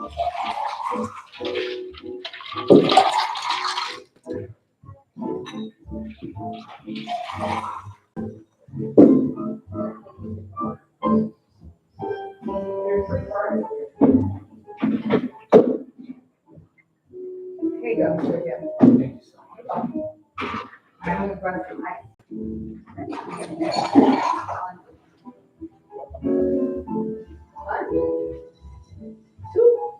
Here you go. Thank you so much. I'm gonna run some ice. One, two,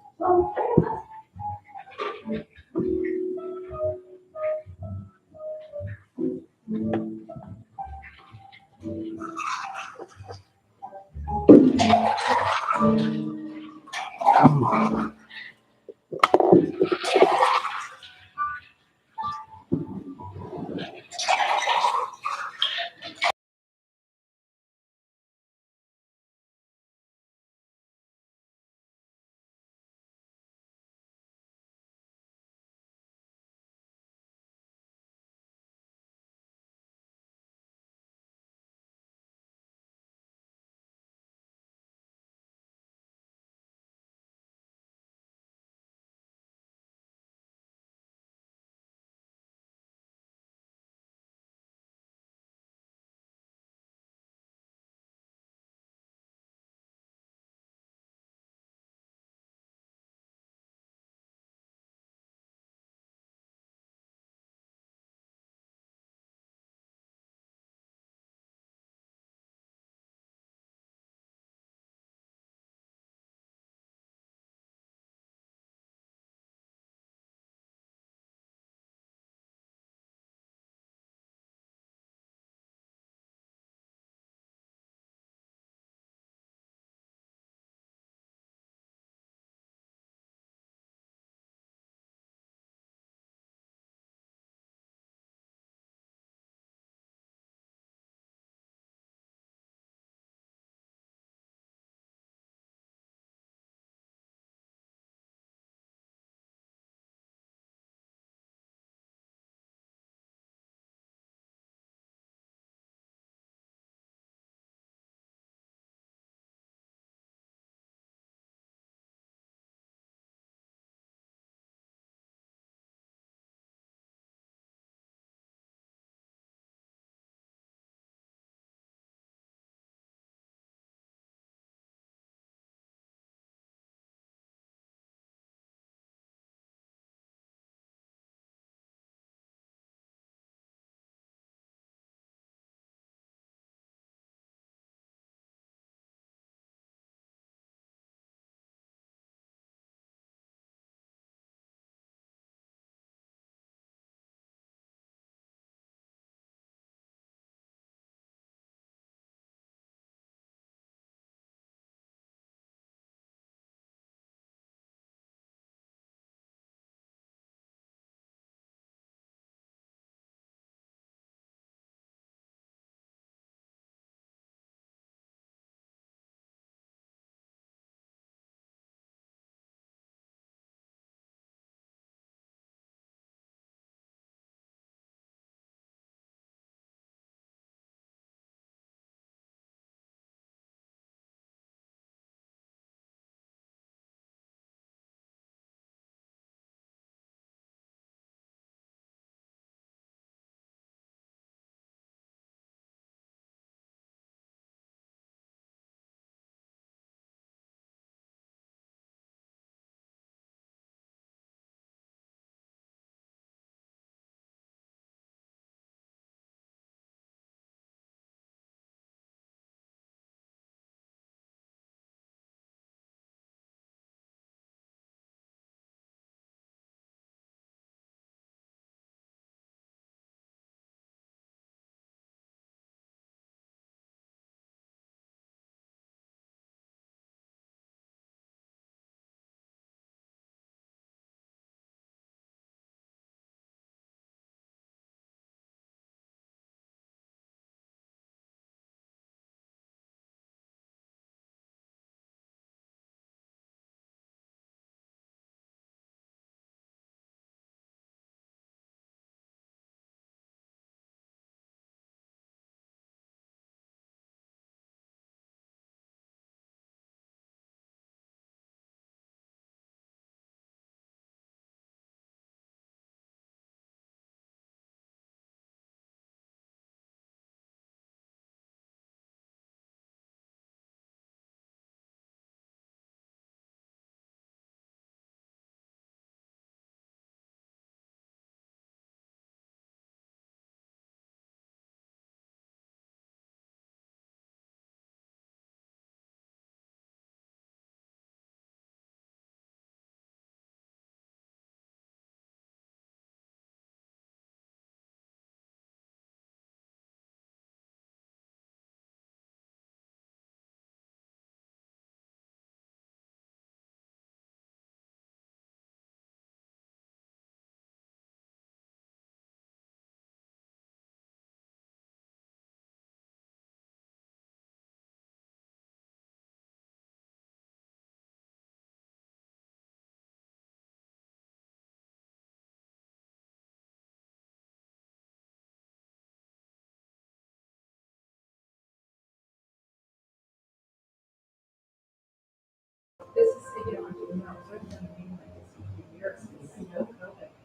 years since COVID,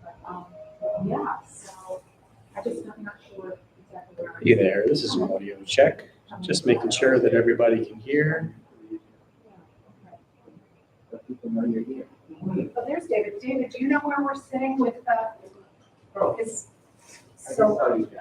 but, yeah, so I'm not sure exactly where. Hey there, this is an audio check. Just making sure that everybody can hear. Oh, there's David. David, do you know where we're sitting with so I had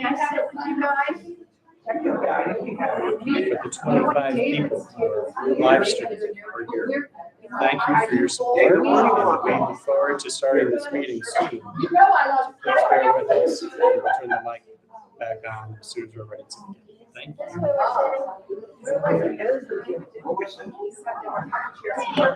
I have it with you guys. For the 25 people who are live streaming are here. Thank you for your support, and we look forward to starting this meeting soon. You know I love. Please bear with us. We'll turn the mic back on as soon as we're ready to begin. Thank you.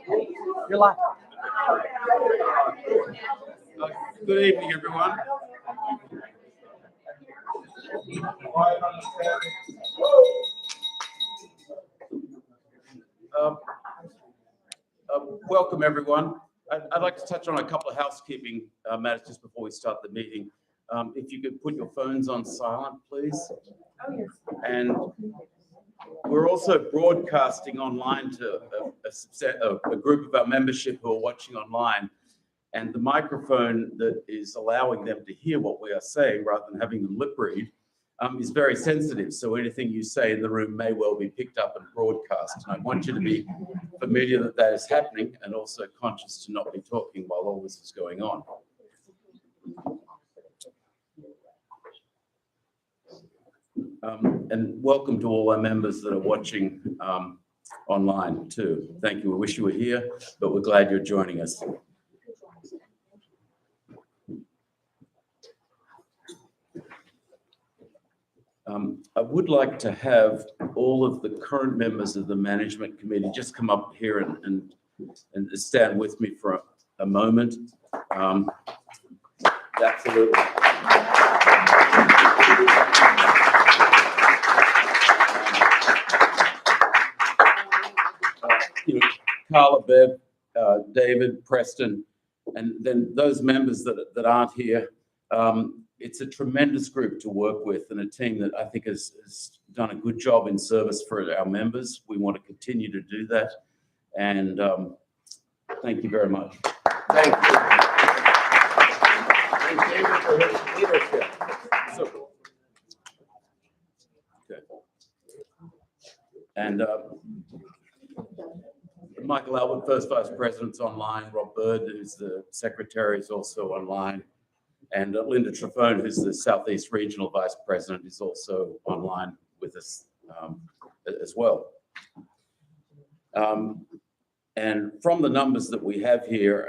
You're live. Good evening, everyone. Welcome, everyone. I'd like to touch on a couple of housekeeping matters just before we start the meeting. If you could put your phones on silent, please. And we're also broadcasting online to a group of our membership who are watching online. And the microphone that is allowing them to hear what we are saying rather than having them lip read is very sensitive. So anything you say in the room may well be picked up and broadcast. And I want you to be familiar that that is happening and also conscious to not be talking while all this is going on. And welcome to all our members that are watching online too. Thank you. We wish you were here, but we're glad you're joining us. I would like to have all of the current members of the management committee just come up here and stand with me for a moment. Absolutely. Carla, Bev, David, Preston, and then those members that aren't here. It's a tremendous group to work with and a team that I think has done a good job in service for our members. We want to continue to do that. And thank you very much. Thank you. Thank David for his leadership. So, okay. And Michael Albert, First Vice President's online. Rob Bird, who's the Secretary, is also online. And Linda Trafone, who's the Southeast Regional Vice President, is also online with us as well. And from the numbers that we have here,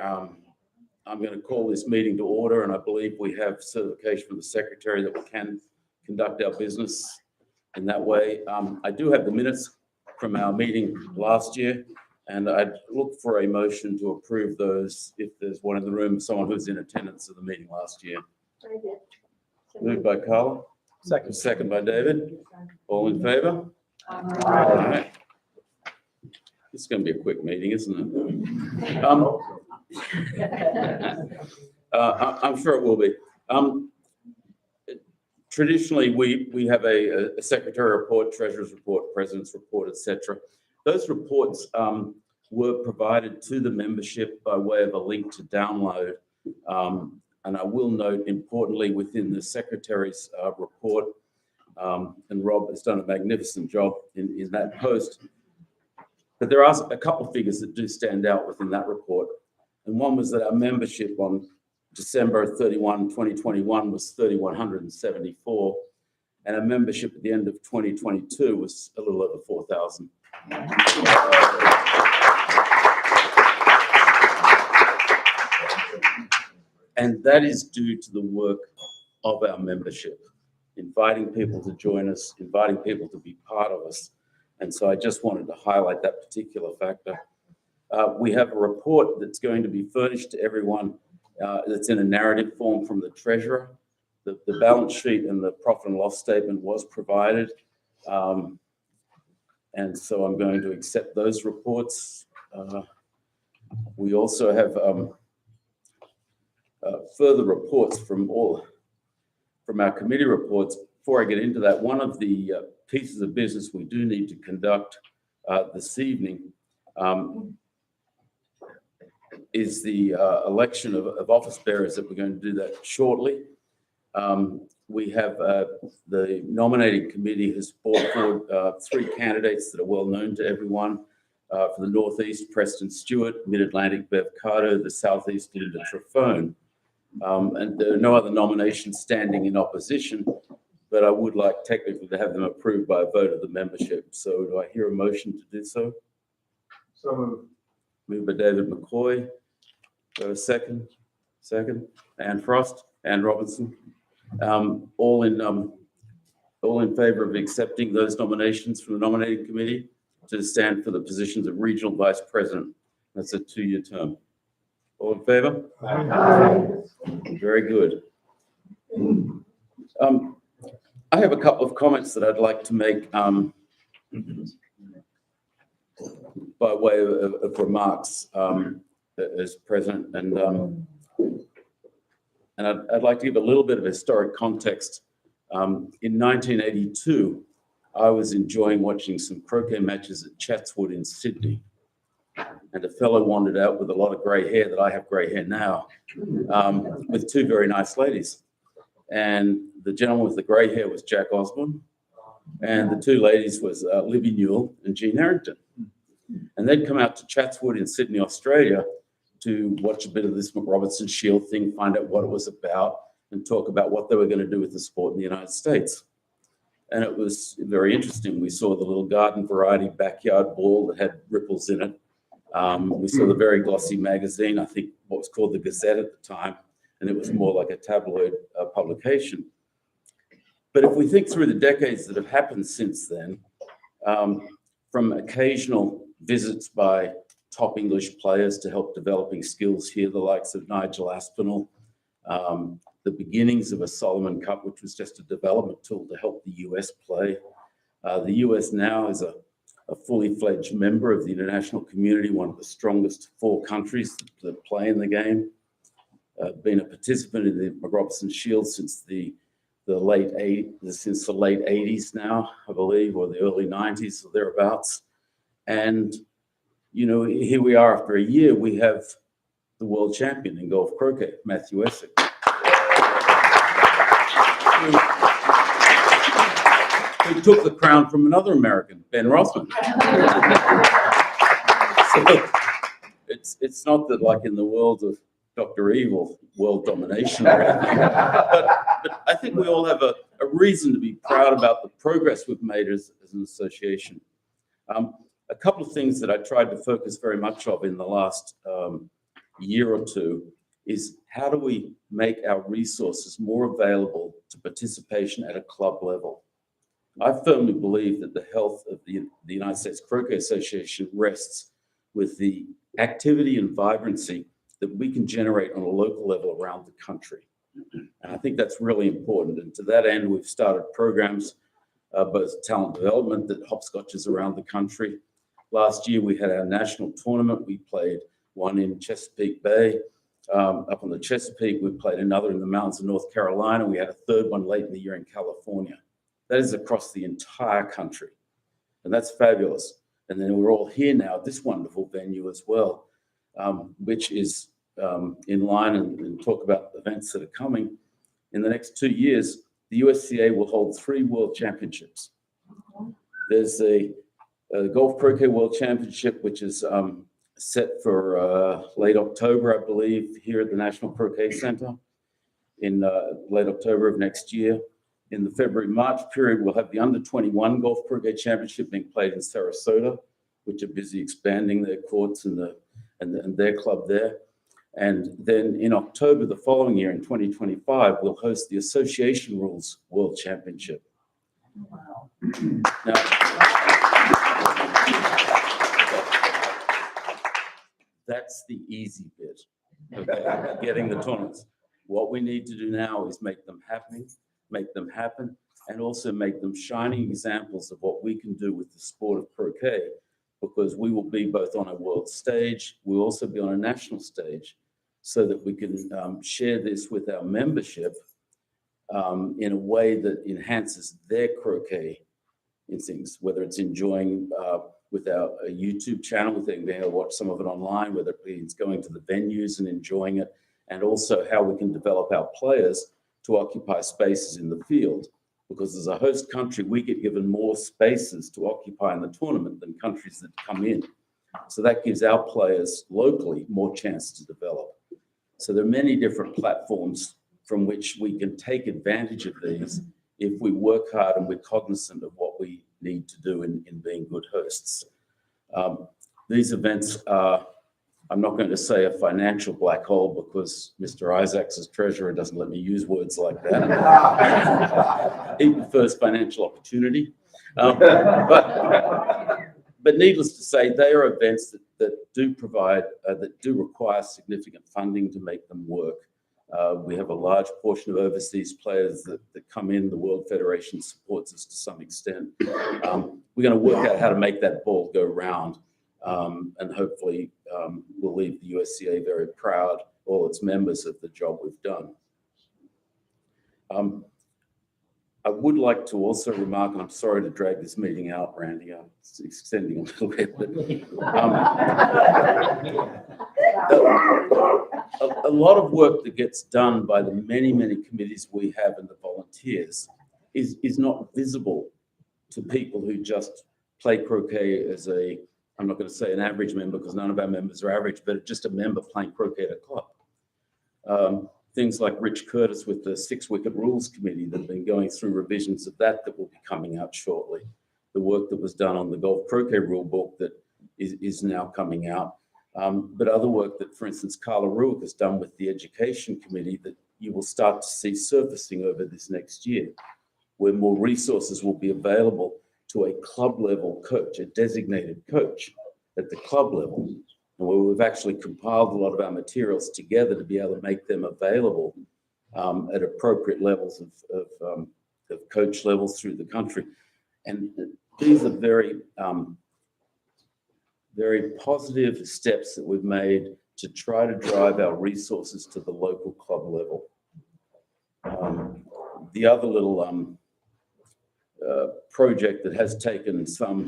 I'm going to call this meeting to order, and I believe we have certification from the Secretary that we can conduct our business in that way. I do have the minutes from our meeting last year, and I'd look for a motion to approve those if there's one in the room, someone who's in attendance of the meeting last year. Moved by Carla. Second by David. All in favor? All right. This is going to be a quick meeting, isn't it? I'm sure it will be. Traditionally, we have a secretary report, treasurer's report, president's report, etc. Those reports were provided to the membership by way of a link to download. And I will note, importantly, within the secretary's report, and Rob has done a magnificent job in that post, but there are a couple of figures that do stand out within that report. And one was that our membership on December 31, 2021 was 3,174, and our membership at the end of 2022 was a little over 4,000. And that is due to the work of our membership, inviting people to join us, inviting people to be part of us. And so I just wanted to highlight that particular factor. We have a report that's going to be furnished to everyone that's in a narrative form from the treasurer. The balance sheet and the profit and loss statement was provided. And so I'm going to accept those reports. We also have further reports from our committee reports. Before I get into that, one of the pieces of business we do need to conduct this evening is the election of office bearers, that we're going to do that shortly. We have the nominating committee has brought forward 3 candidates that are well known to everyone. For the Northeast, Preston Stewart; Mid-Atlantic, Bev Carter; the Southeast, Linda Trafone. And there are no other nominations standing in opposition, but I would like technically to have them approved by a vote of the membership. So do I hear a motion to do so? So moved. Moved by David McCoy. Do I have a second? Second. Ann Frost, Ann Robinson. All in favor of accepting those nominations from the nominating committee to stand for the positions of Regional Vice President That's a 2-year term. All in favor? Very good. I have a couple of comments that I'd like to make by way of remarks as president, and I'd like to give a little bit of historic context. In 1982, I was enjoying watching some croquet matches at Chatswood in Sydney, and a fellow wandered out with a lot of grey hair, that I have grey hair now, with 2 very nice ladies. And the gentleman with the grey hair was Jack Osborne, and the 2 ladies was Libby Newell and Jean Harrington. And they'd come out to Chatswood in Sydney, Australia, to watch a bit of this McRobertson Shield thing, find out what it was about, and talk about what they were going to do with the sport in the United States. And it was very interesting. We saw the little garden variety backyard ball that had ripples in it. We saw the very glossy magazine, I think what was called the Gazette at the time, and it was more like a tabloid publication. But if we think through the decades that have happened since then, from occasional visits by top English players to help developing skills here, the likes of Nigel Aspinall, the beginnings of a Solomon Cup, which was just a development tool to help the US play. The US now is a fully fledged member of the international community, one of the strongest 4 countries that play in the game. Been a participant in the McRobertson Shield since the late 80s now, I believe, or the early 90s or thereabouts. And, you know, here we are after a year, we have the world champion in golf croquet, Matthew Essex. Who took the crown from another American, Ben Rothman. So it's not that, like in the world of Dr. Evil, world domination or anything, but I think we all have a reason to be proud about the progress we've made as an association. A couple of things that I tried to focus very much on in the last year or two is how do we make our resources more available to participation at a club level. I firmly believe that the health of the United States Croquet Association rests with the activity and vibrancy that we can generate on a local level around the country. And I think that's really important. And to that end, we've started programs, both talent development that hopscotches around the country. Last year, we had our national tournament. We played one in Chesapeake Bay. Up on the Chesapeake, we played another in the mountains of North Carolina. We had a 3rd one late in the year in California. That is across the entire country. And that's fabulous. And then we're all here now at this wonderful venue as well, which is in line and talk about events that are coming. In the next 2 years, the USCA will hold 3 world championships. There's a Golf Croquet World Championship, which is set for late October, I believe, here at the National Croquet Center in late October of next year. In the February-March period, we'll have the Under-21 Golf Croquet Championship being played in Sarasota, which are busy expanding their courts and their club there. And then in October the following year, in 2025, we'll host the Association Rules World Championship. Wow. Now, that's the easy bit, okay, getting the tournaments. What we need to do now is make them happen, and also make them shining examples of what we can do with the sport of croquet, because we will be both on a world stage, we'll also be on a national stage, so that we can share this with our membership in a way that enhances their croquet instincts, whether it's enjoying with our YouTube channel, being able to watch some of it online, whether it's going to the venues and enjoying it, and also how we can develop our players to occupy spaces in the field. Because as a host country, we get given more spaces to occupy in the tournament than countries that come in. So that gives our players locally more chance to develop. So there are many different platforms from which we can take advantage of these if we work hard and we're cognizant of what we need to do in being good hosts. These events are, I'm not going to say a financial black hole, because Mr. Isaacs, as treasurer, doesn't let me use words like that. He prefers financial opportunity. But but needless to say, they are events that do provide, that do require significant funding to make them work. We have a large portion of overseas players that come in. The World Federation supports us to some extent. We're going to work out how to make that ball go round, and hopefully we'll leave the USCA very proud, all its members, of the job we've done. I would like to also remark, and I'm sorry to drag this meeting out, Randy, it's extending a little bit, but a lot of work that gets done by the many, many committees we have and the volunteers is not visible to people who just play croquet as a, I'm not going to say an average member because none of our members are average, but just a member playing croquet at a club. Things like Rich Curtis with the 6-Wicket Rules Committee that have been going through revisions of that will be coming out shortly. The work that was done on the golf croquet rule book that is now coming out. But other work that, for instance, Carla Ruick has done with the Education Committee that you will start to see surfacing over this next year, where more resources will be available to a club level coach, a designated coach at the club level, and where we've actually compiled a lot of our materials together to be able to make them available at appropriate levels of coach levels through the country. And these are very, very positive steps that we've made to try to drive our resources to the local club level. The other little project that has taken some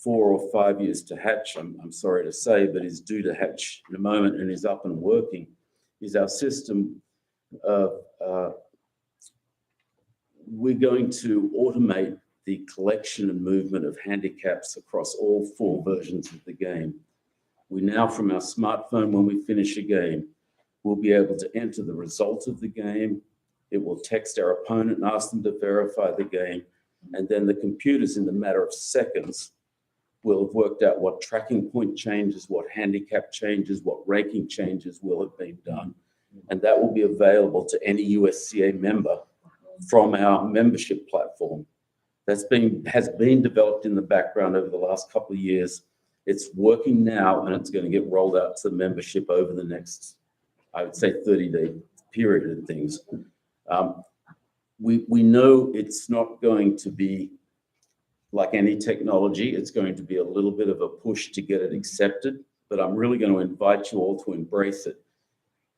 4 or 5 years to hatch, I'm sorry to say, but is due to hatch in a moment and is up and working, is our system of, we're going to automate the collection and movement of handicaps across all 4 versions of the game. We now, from our smartphone, when we finish a game, we'll be able to enter the result of the game. It will text our opponent and ask them to verify the game. And then the computers, in the matter of seconds, will have worked out what tracking point changes, what handicap changes, what ranking changes will have been done. And that will be available to any USCA member from our membership platform. Has been developed in the background over the last couple of years. It's working now, and it's going to get rolled out to the membership over the next, I would say, 30-day period and things. We know it's not going to be like any technology. It's going to be a little bit of a push to get it accepted, but I'm really going to invite you all to embrace it.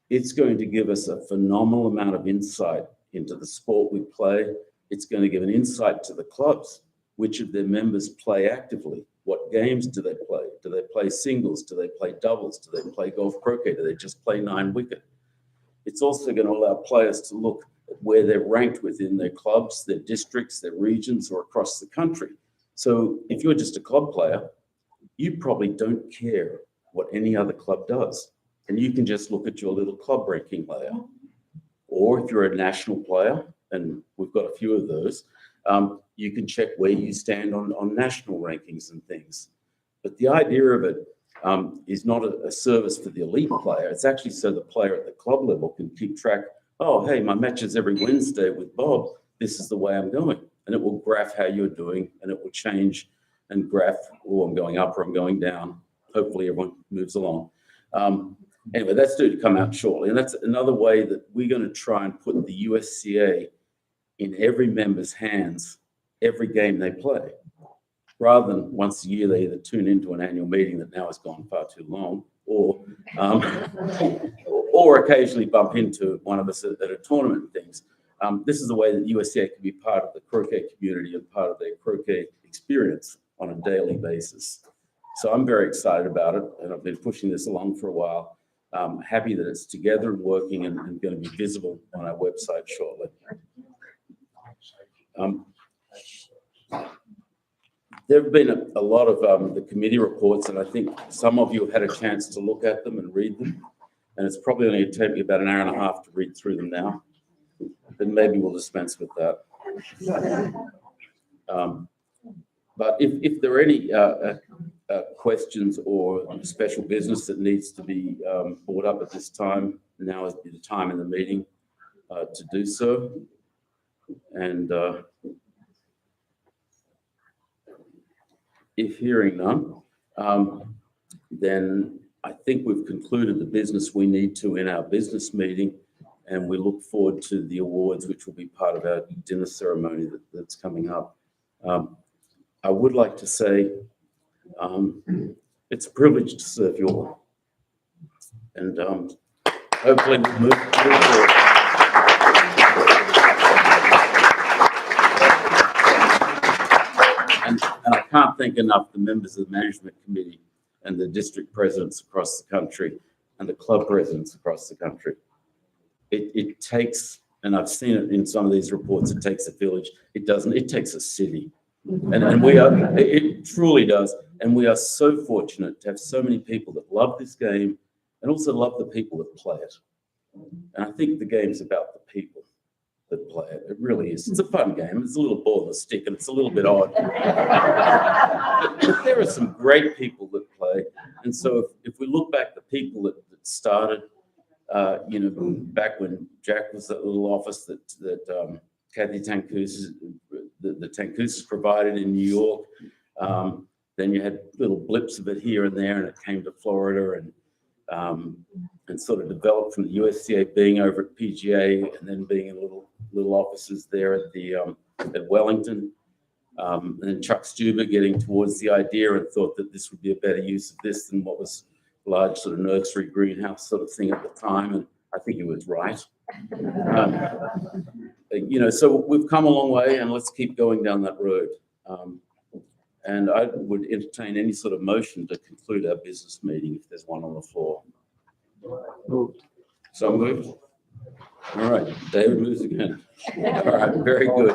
It's going to give us a phenomenal amount of insight into the sport we play. It's going to give an insight to the clubs, which of their members play actively. What games do they play? Do they play singles? Do they play doubles? Do they play golf croquet? Do they just play 9-wicket? It's also going to allow players to look at where they're ranked within their clubs, their districts, their regions, or across the country. So if you're just a club player, you probably don't care what any other club does. And you can just look at your little club ranking layer. Or if you're a national player, and we've got a few of those, you can check where you stand on national rankings and things. But the idea of it is not a service for the elite player. It's actually so the player at the club level can keep track. Oh, hey, my match is every Wednesday with Bob. This is the way I'm going. And it will graph how you're doing, and it will change and graph, oh, I'm going up or I'm going down. Hopefully everyone moves along. Anyway, that's due to come out shortly. And that's another way that we're going to try and put the USCA in every member's hands every game they play, rather than once a year they either tune into an annual meeting that now has gone far too long, or occasionally bump into one of us at a tournament and things. This is the way that USCA can be part of the croquet community and part of their croquet experience on a daily basis. So I'm very excited about it, and I've been pushing this along for a while. I'm happy that it's together and working and going to be visible on our website shortly. There have been a lot of the committee reports, and I think some of you have had a chance to look at them and read them. And it's probably only going to take me about an hour and a half to read through them now. Then maybe we'll dispense with that. But if there are any questions or special business that needs to be brought up at this time, now is the time in the meeting to do so. And If hearing none, then I think we've concluded the business we need to in our business meeting, and we look forward to the awards, which will be part of our dinner ceremony that's coming up. I would like to say it's a privilege to serve you all, and hopefully we'll move forward. And I can't thank enough the members of the management committee and the district presidents across the country and the club presidents across the country. It takes, and I've seen it in some of these reports, it takes a village. It doesn't, it takes a city. And we are, it truly does. And we are so fortunate to have so many people that love this game and also love the people that play it. And I think the game's about the people that play it. It really is. It's a fun game. It's a little ball and a stick, and it's a little bit odd. But there are some great people that play. And so if we look back, the people that started, back when Jack was that little office that Kathy Tancousas, the Tancousas provided in New York. Then you had little blips of it here and there, and it came to Florida and sort of developed from the USCA being over at PGA and then being in little offices there at Wellington. And Chuck Stuber getting towards the idea and thought that this would be a better use of this than what was a large sort of nursery greenhouse sort of thing at the time. And I think he was right. So we've come a long way, and let's keep going down that road. And I would entertain any sort of motion to conclude our business meeting if there's one on the floor. Moved. So moved. All right, David moves again. All right, very good.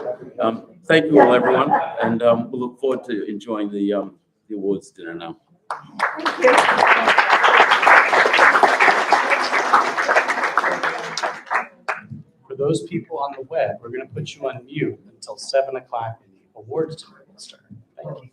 Thank you all, everyone, and we'll look forward to enjoying the awards dinner now. Thank you. For those people on the web, we're going to put you on mute until 7 o'clock and the awards dinner will start. Thank you.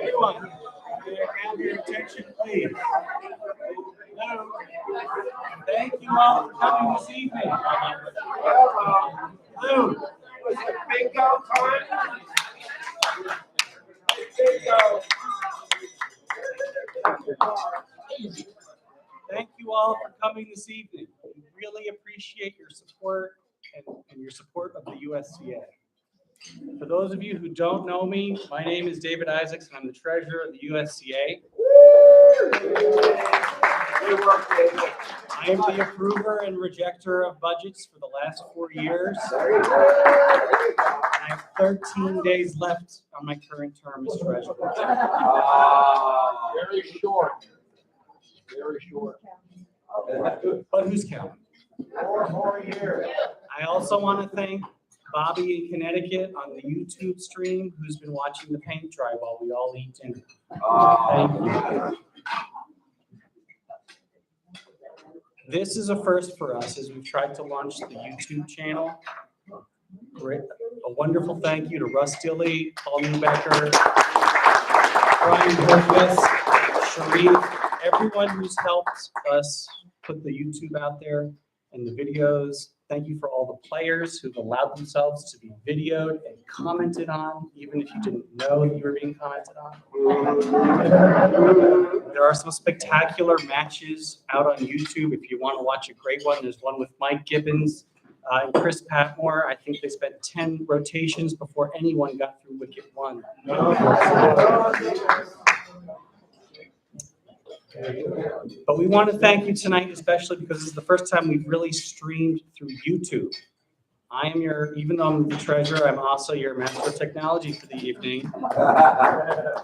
Everyone, may I have your attention, please? Hello. Thank you all for coming this evening. Hello. Bingo time. Bingo. Thank you all for coming this evening. We really appreciate your support and your support of the USCA. For those of you who don't know me, my name is David Isaacs, and I'm the treasurer of the USCA. I am the approver and rejecter of budgets for the last 4 years. I have 13 days left on my current term as treasurer. Very short. Very short. But who's counting? 4 more years. I also want to thank Bobby in Connecticut on the YouTube stream, who's been watching the paint dry while we all eat dinner. Thank you. This is a first for us as we've tried to launch the YouTube channel. Great. A wonderful thank you to Russ Dilley, Paul Newbecker, Brian Burgess, Sharif, everyone who's helped us put the YouTube out there and the videos. Thank you for all the players who've allowed themselves to be videoed and commented on, even if you didn't know you were being commented on. There are some spectacular matches out on YouTube. If you want to watch a great one, there's one with Mike Gibbons and Chris Patmore. I think they spent 10 rotations before anyone got through Wicket 1. But we want to thank you tonight, especially because this is the first time we've really streamed through YouTube. I am even though I'm the treasurer, I'm also your master of technology for the evening.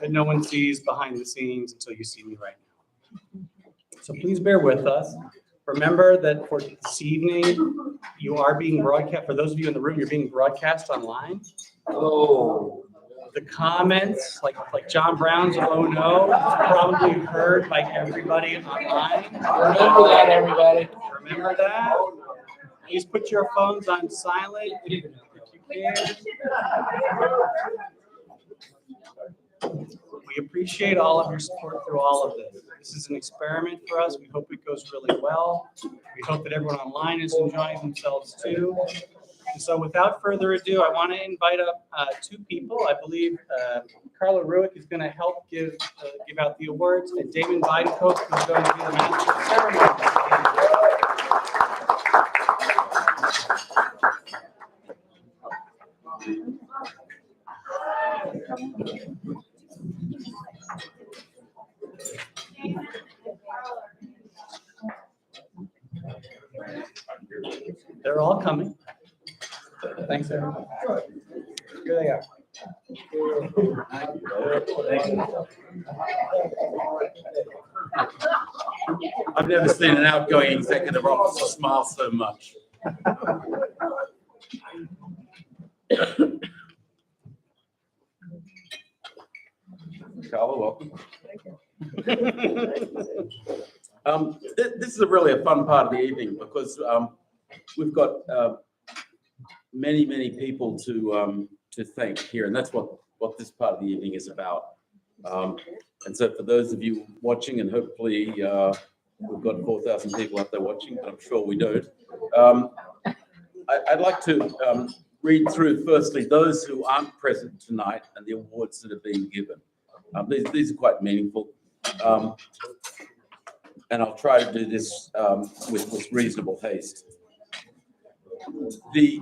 And no one sees behind the scenes until you see me right now. So please bear with us. Remember that for this evening, you are being broadcast. For those of you in the room, you're being broadcast online. Oh. The comments, like John Brown's "Oh no," is probably heard by everybody online. Remember that, everybody. Remember that. Please put your phones on silent if you can. We appreciate all of your support through all of this. This is an experiment for us. We hope it goes really well. We hope that everyone online is enjoying themselves too. And so without further ado, I want to invite up 2 people. I believe Carla Ruick is going to help give out the awards, and Damon Bidencoke is going to be the master of ceremony. They're all coming. Thanks, everyone. Here they are. I've never seen an outgoing executive officer smile so much. Carla, welcome. This is really a fun part of the evening because we've got many people to thank here, and that's what this part of the evening is about. And so for those of you watching, and hopefully we've got 4,000 people out there watching, but I'm sure we don't. I'd like to read through firstly those who aren't present tonight and the awards that have been given. These are quite meaningful. And I'll try to do this with reasonable haste. The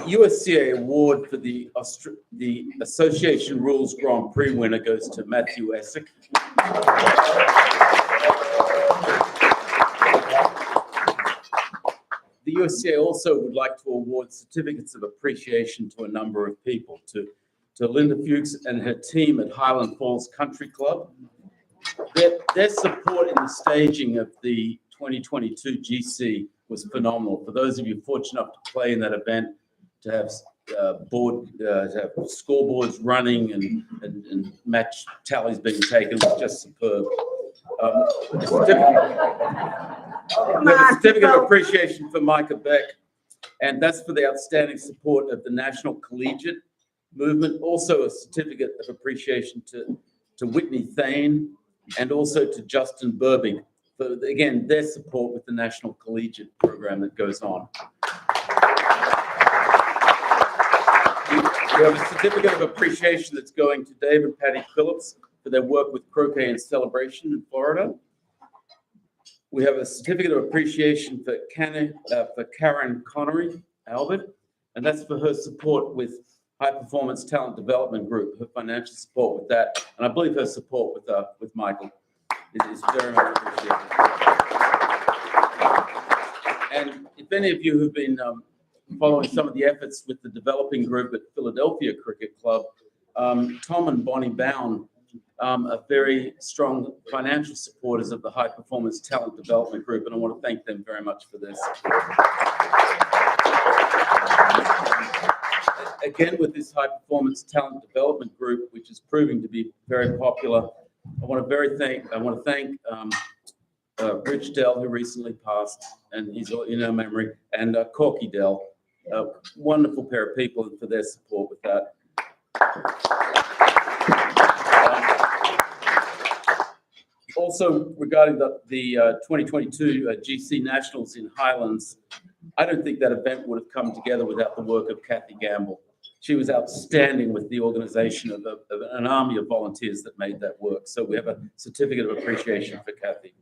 USCA award for the Association Rules Grand Prix winner goes to Matthew Essick. The USCA also would like to award certificates of appreciation to a number of people, to Linda Fuchs and her team at Highland Falls Country Club. Their support in the staging of the 2022 GC was phenomenal. For those of you fortunate enough to play in that event, to have scoreboards running and match tallies being taken was just superb. Come We have a on, certificate of Chico. appreciation for Micah Beck, and that's for the outstanding support of the National Collegiate Movement. Also a certificate of appreciation to Whitney Thane and also to Justin Burbig for, again, their support with the National Collegiate program that goes on. We have a certificate of appreciation that's going to Dave and Patty Phillips for their work with Croquet and Celebration in Florida. We have a certificate of appreciation for Karen Connery Albert, and that's for her support with High Performance Talent Development Group, her financial support with that, and I believe her support with Michael is very much appreciated. And if any of you have been following some of the efforts with the developing group at Philadelphia Cricket Club, Tom and Bonnie Bound are very strong financial supporters of the High Performance Talent Development Group, and I want to thank them very much for this. Again, with this High Performance Talent Development Group, which is proving to be very popular, I want to thank Rich Dell, who recently passed, and he's in our memory, and Corky Dell, a wonderful pair of people for their support with that. Also, regarding the 2022 GC Nationals in Highlands, I don't think that event would have come together without the work of Kathy Gamble. She was outstanding with the organization of an army of volunteers that made that work. So we have a certificate of appreciation for Kathy.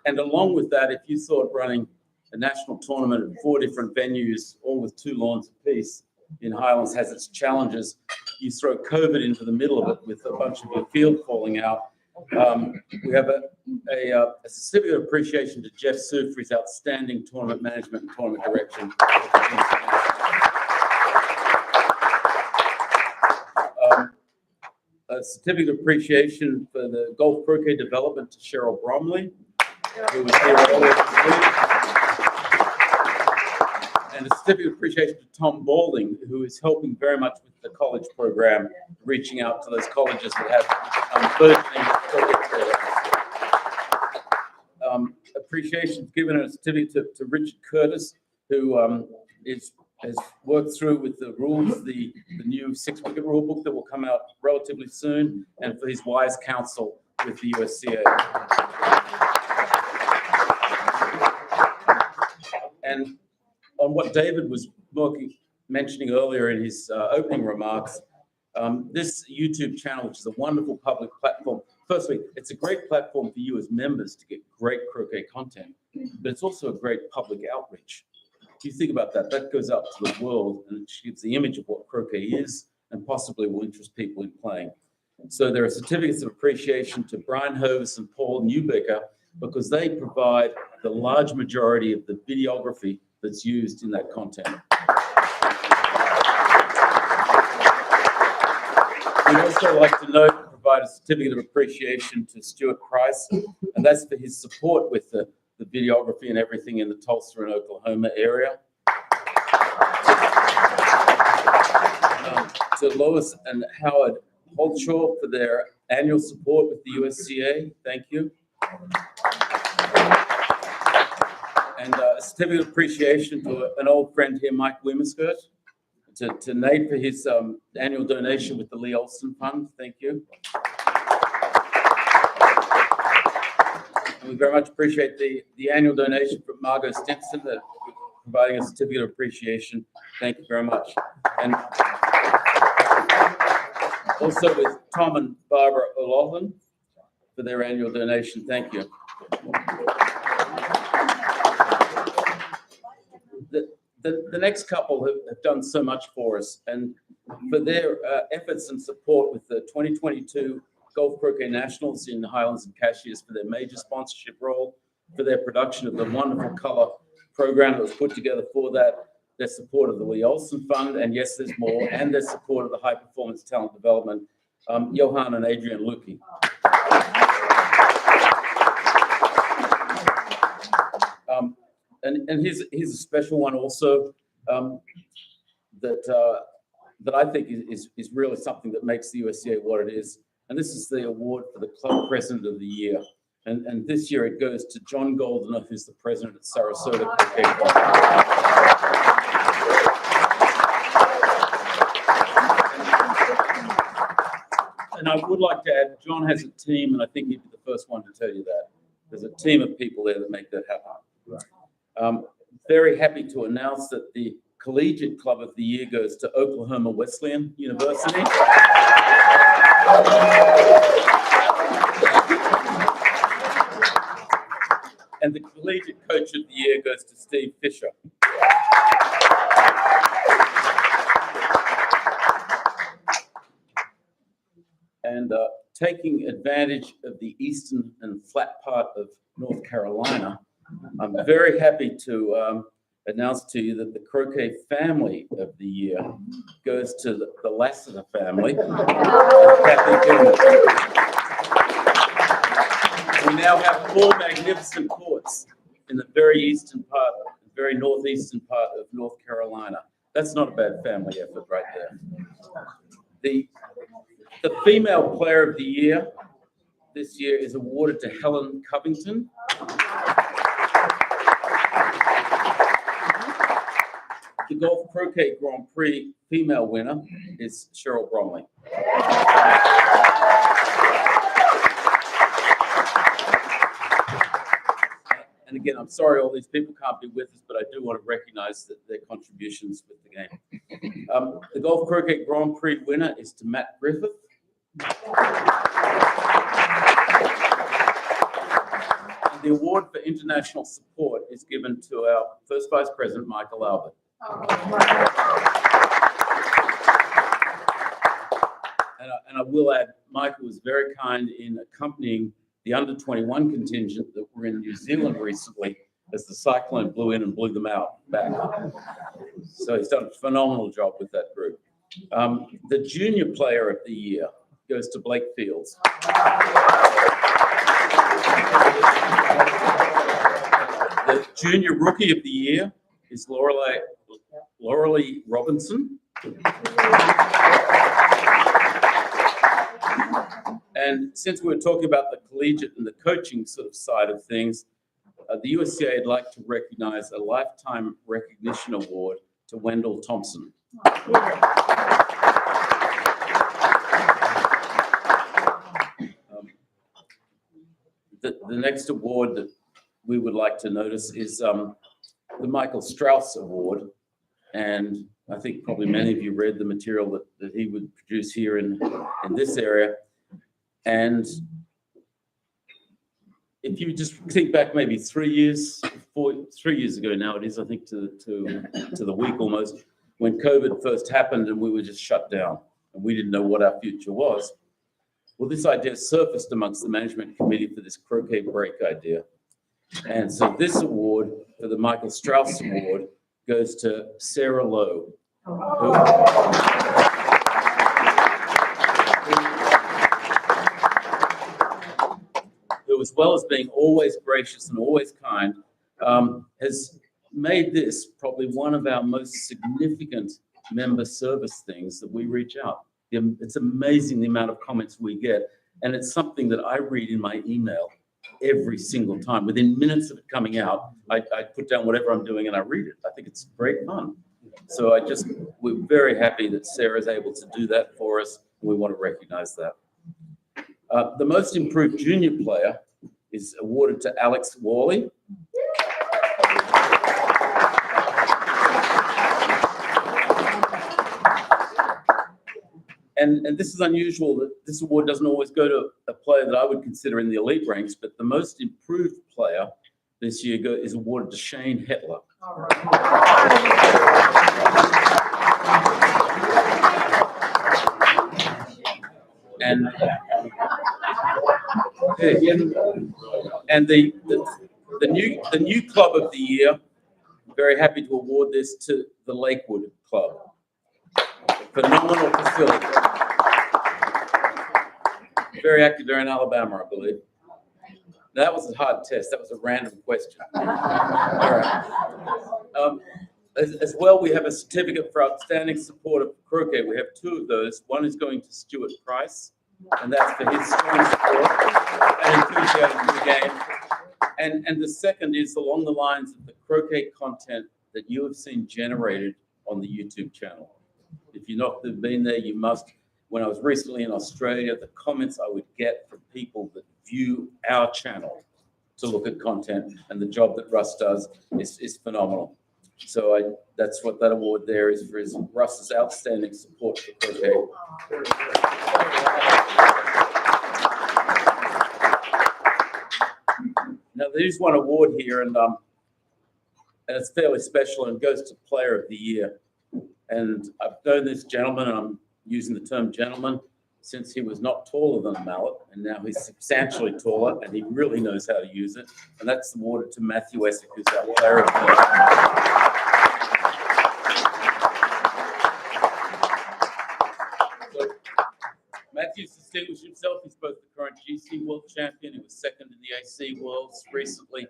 And along with that, if you thought running a national tournament at 4 different venues, all with 2 lawns apiece in Highlands has its challenges, you throw COVID into the middle of it with a bunch of your field falling out. We have a certificate of appreciation to Jeff Sue for his outstanding tournament management and tournament direction. A certificate of appreciation for the golf croquet development to Cheryl Bromley, who was here earlier this week. And a certificate of appreciation to Tom Balding, who is helping very much with the college program, reaching out to those colleges that have burgeoning croquet programs. Appreciation given a certificate to Richard Curtis, who has worked through with the rules, the new 6-wicket rule book that will come out relatively soon, and for his wise counsel with the USCA. And on what David was mentioning earlier in his opening remarks, this YouTube channel, which is a wonderful public platform. Firstly, it's a great platform for you as members to get great croquet content, but it's also a great public outreach. If you think about that, that goes out to the world and it gives the image of what croquet is and possibly will interest people in playing. So there are certificates of appreciation to Brian Hovis and Paul Newbecker because they provide the large majority of the videography that's used in that content. We'd also like to note, provide a certificate of appreciation to Stuart Price, and that's for his support with the videography and everything in the Tulsa and Oklahoma area. To Lois and Howard Holtshaw for their annual support with the USCA, thank you. And a certificate of appreciation to an old friend here, Mike Wimmerskirt. To Nate for his annual donation with the Lee Olson Fund, thank you. And we very much appreciate the annual donation from Margot Stinson, that providing a certificate of appreciation. Thank you very much. And also with Tom and Barbara O'Loughlin for their annual donation. Thank you. The next couple have done so much for us, and for their efforts and support with the 2022 Golf Croquet Nationals in Highlands and Cashiers, for their major sponsorship role, for their production of the wonderful color program that was put together for that, their support of the Lee Olson Fund, and yes, there's more, and their support of the High Performance Talent Development, Johan and Adrian Lukey. And here's a special one also that I think is really something that makes the USCA what it is, And this is the award for the Club President of the Year. And this year it goes to John Goldner, who's the president at Sarasota Croquet Club. And I would like to add, John has a team, and I think he'd be the first one to tell you that. There's a team of people there that make that happen. Very happy to announce that the Collegiate Club of the Year goes to Oklahoma Wesleyan University. And the Collegiate Coach of the Year goes to Steve Fisher. And taking advantage of the eastern and flat part of North Carolina, I'm very happy to announce to you that the Croquet Family of the Year goes to the Lassiter family. We now have 4 magnificent courts in the very northeastern part of North Carolina. That's not a bad family effort right there. The Female Player of the Year this year is awarded to Helen Covington. The Golf Croquet Grand Prix female winner is Cheryl Bromley. And again, I'm sorry all these people can't be with us, but I do want to recognize their contributions with the game. The Golf Croquet Grand Prix winner is to Matt Griffith. And the award for international support is given to our first Vice President, Michael Albert. And I will add, Michael was very kind in accompanying the under-21 contingent that were in New Zealand recently as the cyclone blew in and blew them out back. So he's done a phenomenal job with that group. The Junior Player of the Year goes to Blake Fields. The Junior Rookie of the Year is Loralee Robinson. And since we're talking about the collegiate and the coaching sort of side of things, the USCA would like to recognize a Lifetime Recognition Award to Wendell Thompson. The next award that we would like to notice is the Michael Strauss Award. And I think probably many of you read the material that he would produce here in this area. And if you just think back maybe 3 years ago now it is, I think to the week almost, when COVID first happened and we were just shut down and we didn't know what our future was. Well, this idea surfaced amongst the management committee for this croquet break idea. And so this award, for the Michael Strauss Award, goes to Sarah Lowe, who, as well as being always gracious and always kind, has made this probably one of our most significant member service things that we reach out. It's amazing the amount of comments we get, and it's something that I read in my email every single time. Within minutes of it coming out, I put down whatever I'm doing and I read it. I think it's great fun. So we're very happy that Sarah's able to do that for us, and we want to recognize that. The Most Improved Junior Player is awarded to Alex Worley. And this is unusual that this award doesn't always go to a player that I would consider in the elite ranks, but the Most Improved Player this year is awarded to Shane Hetler. And the new club of the year, I'm very happy to award this to the Lakewood Club. Phenomenal facility. Very active there in Alabama, I believe. That was a hard test. That was a random question. All right. As well, we have a certificate for outstanding support of croquet. We have 2 of those. One is going to Stuart Price, and that's for his strong support and enthusiasm for the game. And the second is along the lines of the croquet content that you have seen generated on the YouTube channel. If you've not been there, you must. When I was recently in Australia, the comments I would get from people that view our channel to look at content, and the job that Russ does is phenomenal. So that's what that award there is for, is Russ's outstanding support for croquet. Now there's one award here, and it's fairly special and goes to Player of the Year. And I've known this gentleman, and I'm using the term gentleman, since he was not taller than a mallet, and now he's substantially taller, and he really knows how to use it. And that's awarded to Matthew Essick, who's our Player of the Year. So, Matthew's distinguished himself. He's both the current GC World Champion. He was second in the AC Worlds recently.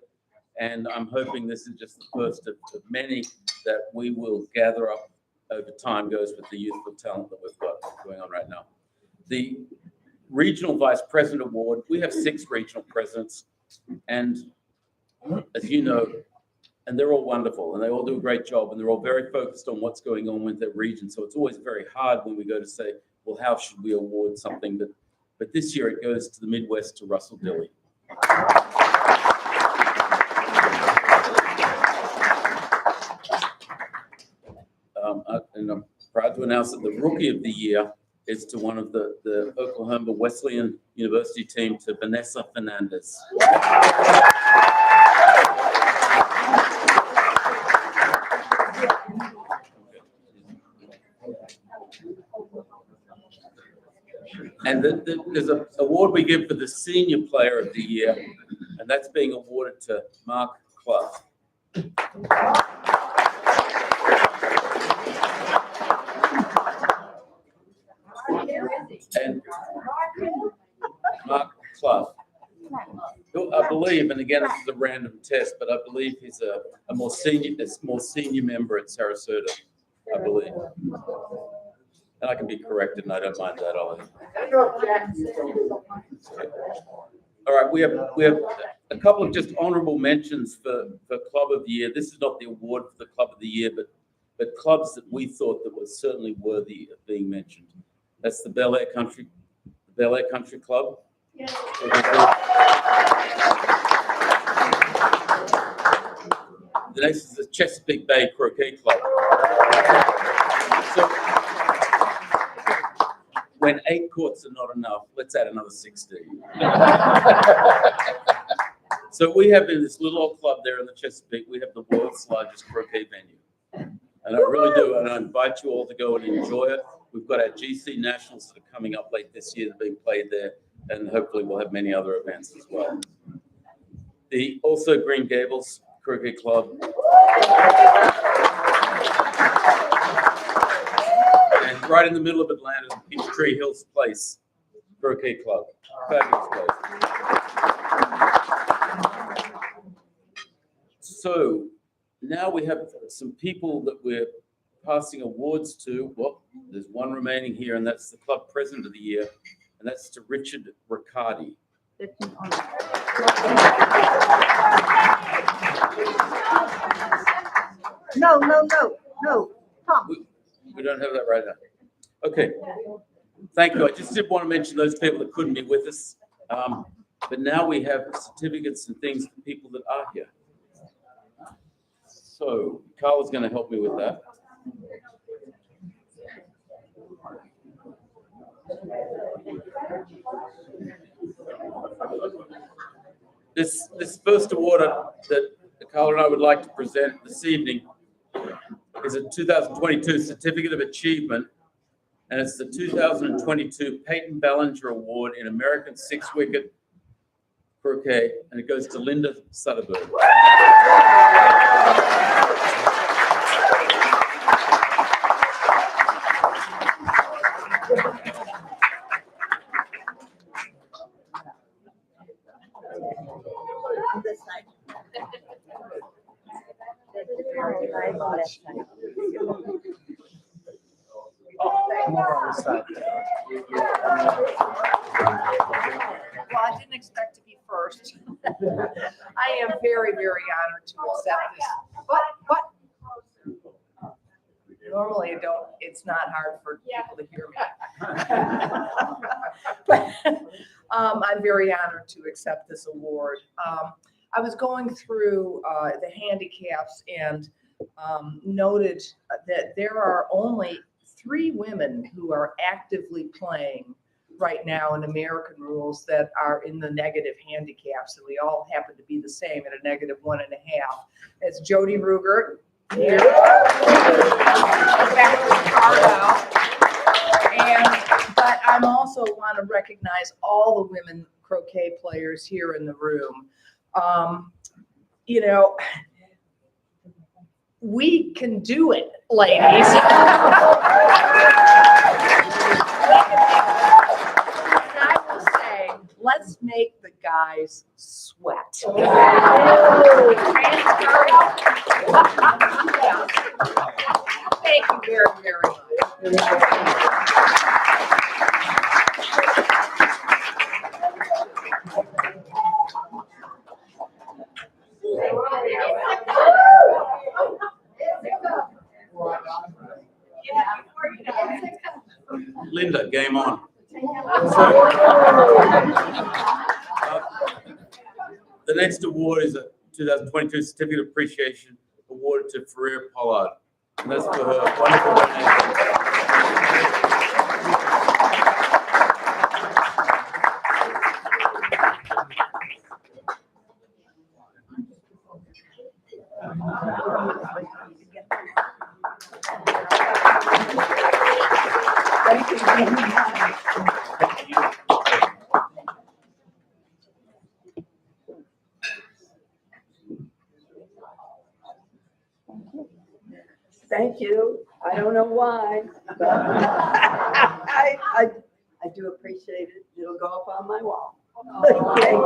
And I'm hoping this is just the first of many that we will gather up over time goes with the youthful talent that we've got going on right now. The Regional Vice President Award, we have 6 regional presidents, and as you know, and they're all wonderful, and they all do a great job, and they're all very focused on what's going on with their region. So it's always very hard when we go to say, well, how should we award something? But this year it goes to the Midwest, to Russell Dilley. And I'm proud to announce that the Rookie of the Year is to one of the Oklahoma Wesleyan University team, to Vanessa Fernandez. And there's an award we give for the Senior Player of the Year, and that's being awarded to Mark Clough. And Mark Clough, who I believe, and again, this is a random test, but I believe he's a more senior member at Sarasota, I believe. And I can be corrected, and I don't mind that either. All right, we have a couple of just honorable mentions for Club of the Year. This is not the award for the Club of the Year, but clubs that we thought that were certainly worthy of being mentioned. That's the Bel Air Country Club. Yeah. The next is the Chesapeake Bay Croquet Club. So, when 8 courts are not enough, let's add another 16. So we have in this little old club there in the Chesapeake, we have the world's largest croquet venue. And I really do, and I invite you all to go and enjoy it. We've got our GC Nationals that are coming up late this year that are being played there, and hopefully we'll have many other events as well. The also Green Gables Croquet Club. And right in the middle of Atlanta, Peachtree Hills Place Croquet Club. Fabulous place. So now we have some people that we're passing awards to. Well, there's one remaining here, and that's the Club President of the Year, and that's to Richard Riccardi. No. Tom. We don't have that right now. Okay. Thank you. I just did want to mention those people that couldn't be with us. But now we have certificates and things for people that are here. So Carl is going to help me with that. This first award that Carl and I would like to present this evening is a 2022 Certificate of Achievement, and it's the 2022 Peyton Ballinger Award in American 6-wicket croquet, and it goes to Linda Sutterberg. On this side. Come over on this side. Well, I didn't expect to be first. I am very, very honored to accept this. But normally I don't, it's not hard for people to hear me. But I'm very honored to accept this award. I was going through the handicaps and noted that there are only 3 women who are actively playing right now in American rules that are in the negative handicaps, and we all happen to be the same at a -1.5. It's Jody Rugert here. But I'm also want to recognize all the women croquet players here in the room. You know, we can do it, ladies. Let's make the guys sweat. Thank you very, very much. Linda, game on. The next award is a 2022 Certificate of Appreciation awarded to Ferrer Pollard. And that's for her wonderful donation. Thank you. I don't know why, but I do appreciate it. It'll go up on my wall. Thank you.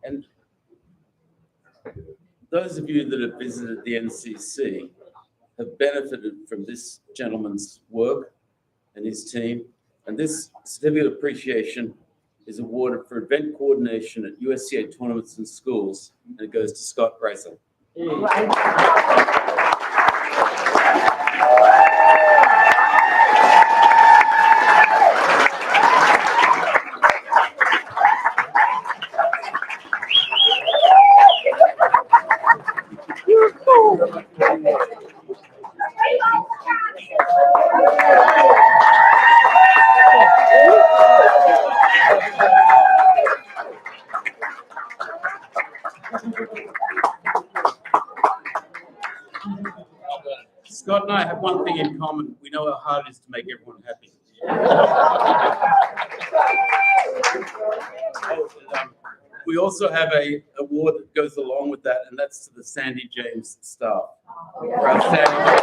And those of you that have visited the NCC have benefited from this gentleman's work and his team. And this certificate of appreciation is awarded for event coordination at USCA tournaments and schools, and it goes to Scott Gracer. Scott and I have one thing in common. We know how hard it is to make everyone happy. We also have an award that goes along with that, and that's to the Sandy James staff. For outstanding.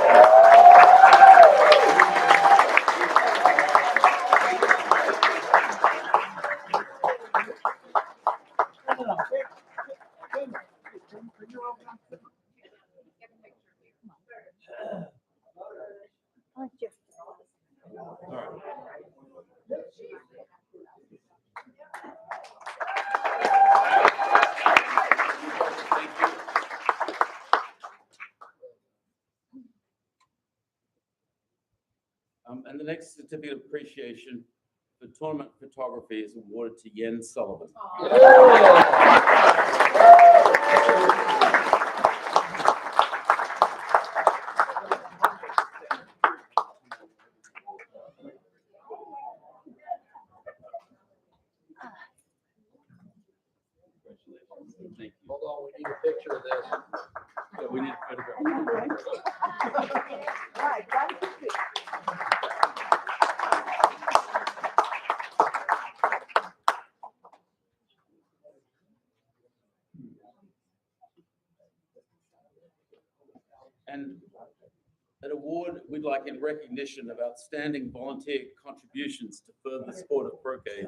And the next certificate of appreciation for tournament photography is awarded to Jens Sullivan. Thank you. Hold on, we need a picture of this. Yeah, we need a photograph. And an award we'd like in recognition of outstanding volunteer contributions to further the sport of croquet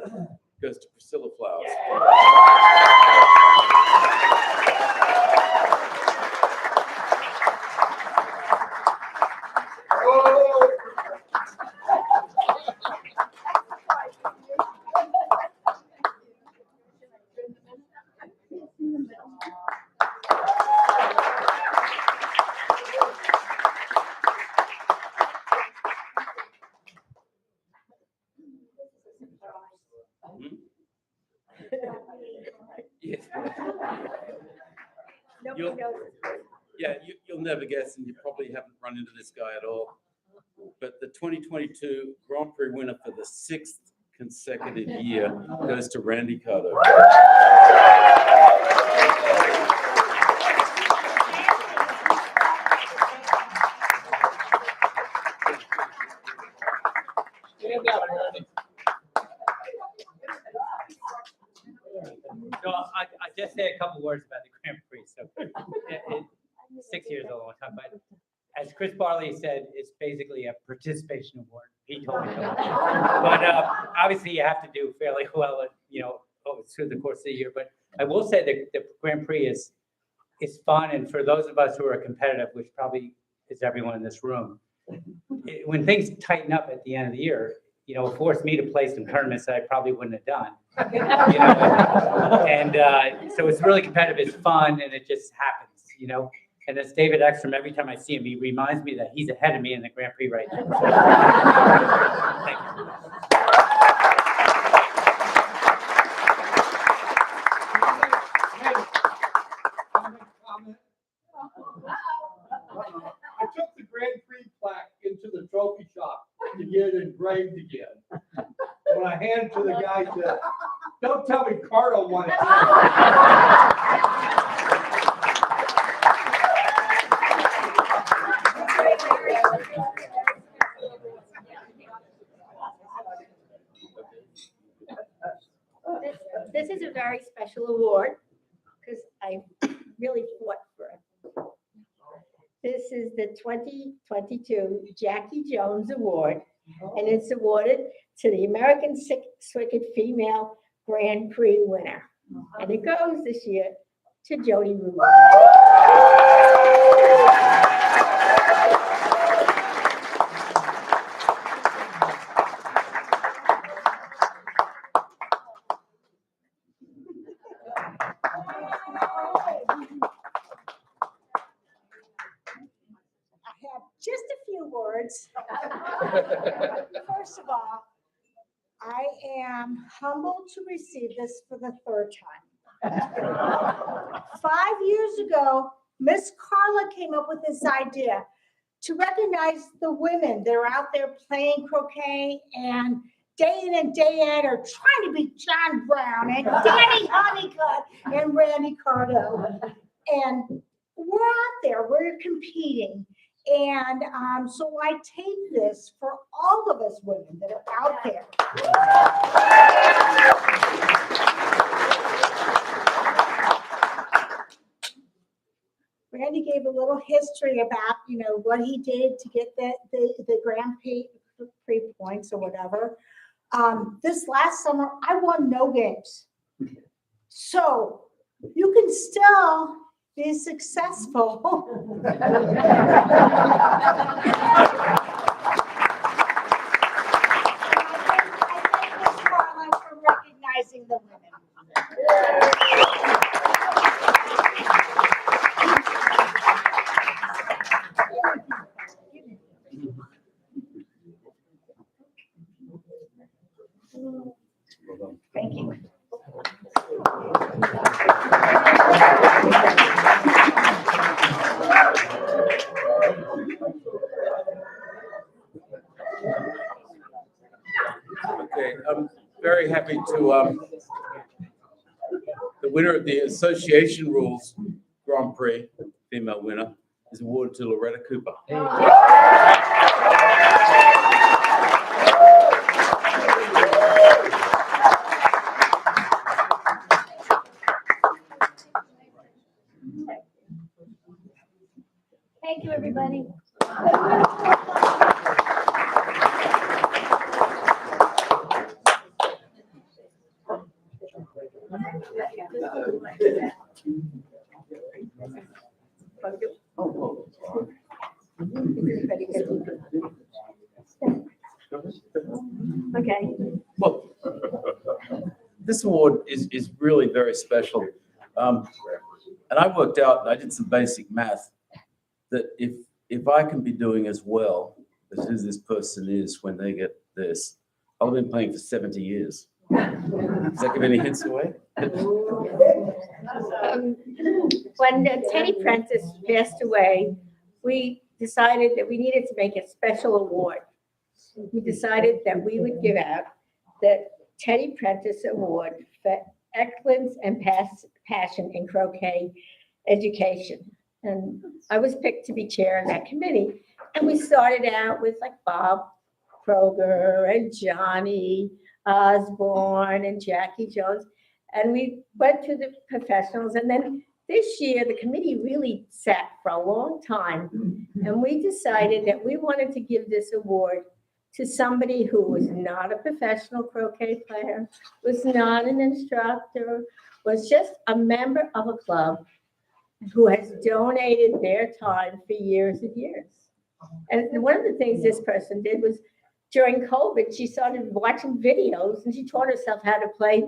goes to Priscilla Flowers. You'll, you'll never guess, and you probably haven't run into this guy at all. But the 2022 Grand Prix winner for the 6th consecutive year goes to Randy Cardo. Stand up, Randy. No, I just say a couple words about the Grand Prix. So, 6 years is a long time, but as Chris Barley said, it's basically a participation award. He told me so. But obviously, you have to do fairly well, through the course of the year. But I will say that the Grand Prix is fun, and for those of us who are competitive, which probably is everyone in this room, when things tighten up at the end of the year, it forced me to play some tournaments that I probably wouldn't have done. And so it's really competitive. It's fun, and it just happens, And it's David Ekstrom. Every time I see him, he reminds me that he's ahead of me in the Grand Prix right now. Thank you. I took the Grand Prix plaque into the trophy shop to get it engraved again. When I handed it to the guy, he said, "Don't tell me Cardo won it." This is a very special award because I really fought for it. This is the 2022 Jackie Jones Award, and it's awarded to the American Circuit Female Grand Prix winner. And it goes this year to Jody Rubin. Just a few words. First of all, I am humbled to receive this for the 3rd time. 5 years ago, Miss Carla came up with this idea to recognize the women that are out there playing croquet and day in and day out are trying to be John Brown and Danny Honeycutt and Randy Cardo. And we're out there, we're competing. And so I take this for all of us women that are out there. Randy gave a little history about, what he did to get the Grand Prix points or whatever. This last summer, I won no games. So you can still be successful. I thank Ms. Carla for recognizing the women. Thank you. Okay, I'm very happy to, the winner of the Association Rules Grand Prix, female winner, is awarded to Loretta Cooper. Thank you, everybody. Okay. Well, this award is really very special. And I worked out, I did some basic math, that if I can be doing as well as who this person is when they get this, I've been playing for 70 years. Does that give any hints away? When Teddy Prentice passed away, we decided that we needed to make a special award. We decided that we would give out the Teddy Prentice Award for excellence and passion in croquet education. And I was picked to be chair of that committee. And we started out with like Bob Kroger and Johnny Osborne and Jackie Jones. And we went to the professionals. And then this year, the committee really sat for a long time. And we decided that we wanted to give this award to somebody who was not a professional croquet player, was not an instructor, was just a member of a club who has donated their time for years and years. And one of the things this person did was during COVID, she started watching videos and she taught herself how to play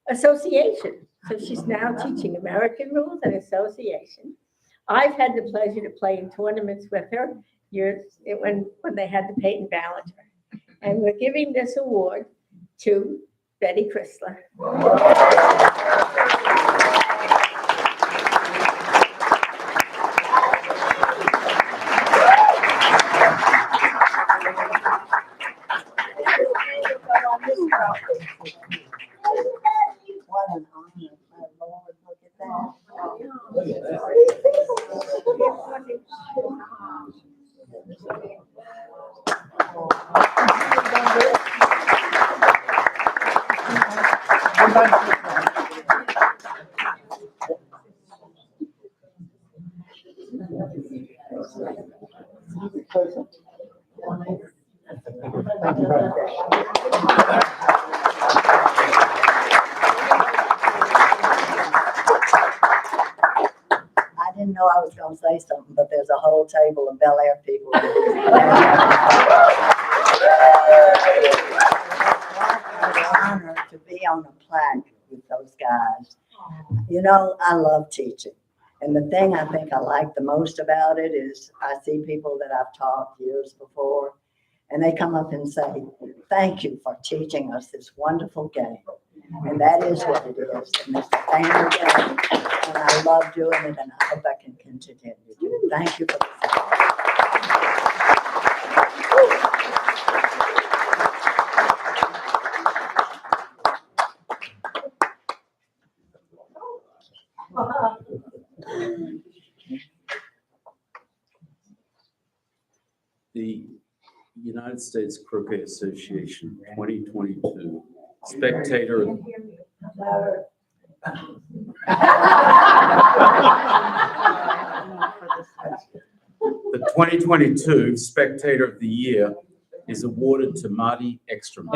association. So she's now teaching American rules and association. I've had the pleasure to play in tournaments with her when they had the Peyton Ballinger. And we're giving this award to Betty Chrysler. What an honor, my Lord, look at that. Look at that. I didn't know I was gonna say something, but there's a whole table of Bel Air people. What an honor to be on a plaque with those guys. You know, I love teaching. And the thing I think I like the most about it is I see people that I've taught years before, and they come up and say, thank you for teaching us this wonderful game. And that is what it is. And it's a family game, and I love doing it, and I hope I can continue to do it. Thank you for this. The United States Croquet Association 2022 Spectator. The 2022 Spectator of the Year is awarded to Marty Ekstrom.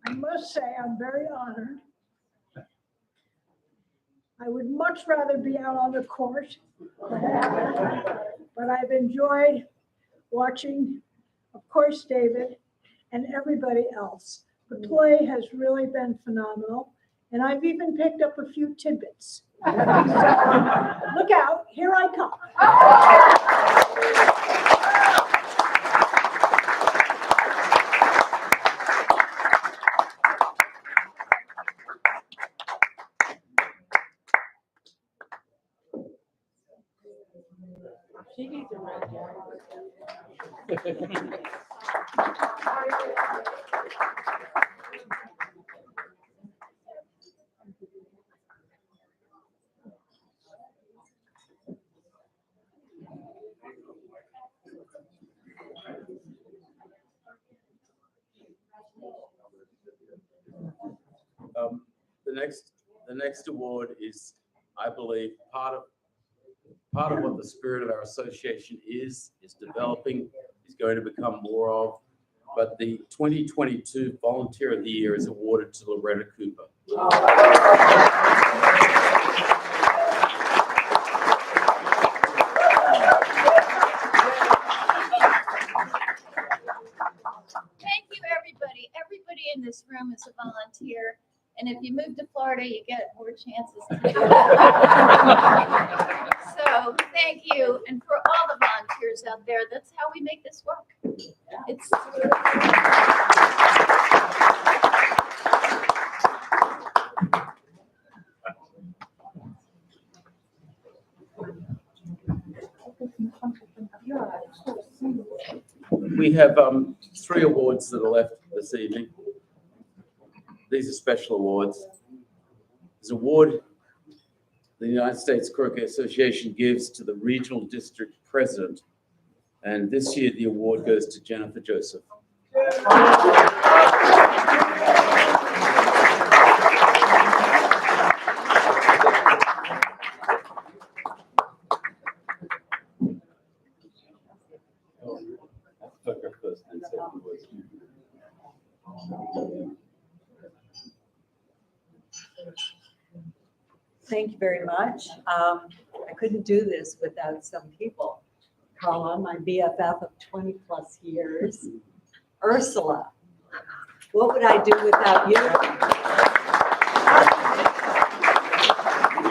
I must say, I'm very honored. I would much rather be out on the court, but I've enjoyed watching, of course, David and everybody else. The play has really been phenomenal, and I've even picked up a few tidbits. So, look out, here I come. She needs a red The next award is, I believe, part of what the spirit of our association is developing, is going to become more of. But the 2022 Volunteer of the Year is awarded to Loretta Cooper. Thank you, everybody. Everybody in this room is a volunteer. And if you move to Florida, you get more chances to do it. So thank you. And for all the volunteers out there, that's how we make this work. It's We have 3 awards that are left this evening. These are special awards. There's an award the United States Croquet Association gives to the regional district president. And this year, the award goes to Jennifer Joseph. Thank you very much. I couldn't do this without some people. Carla, my BFF of 20 plus years. Ursula, what would I do without you? You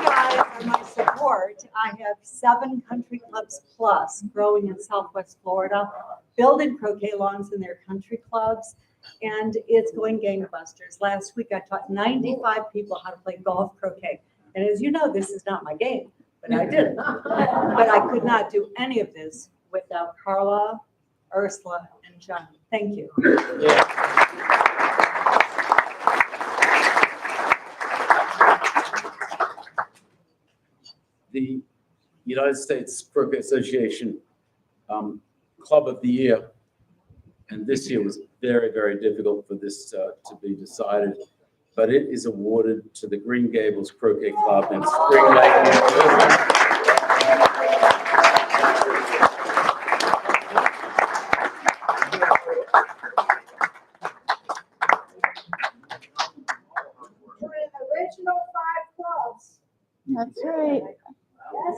guys are my support. I have 7 country clubs plus growing in Southwest Florida, building croquet lawns in their country clubs, and it's going gangbusters. Last week, I taught 95 people how to play golf croquet. And as you know, this is not my game, but I did it. But I could not do any of this without Carla, Ursula, and John. Thank you. The United States Croquet Association Club of the Year, and this year was very, very difficult for this to be decided, but it is awarded to the Green Gables Croquet Club in Spring Lake, New Jersey. Original 5 clubs. That's right. Yes.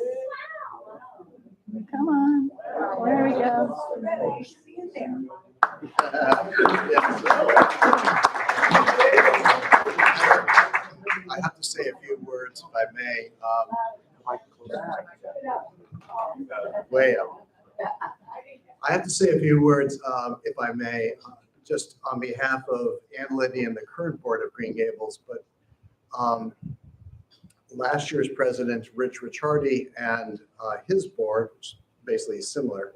Come on. There we go. I have to say a few words, if I may. Way up. I have to say a few words, if I may, just on behalf of Ann Liddy and the current board of Green Gables, but last year's president, Rich Ricciardi, and his board, which is basically similar,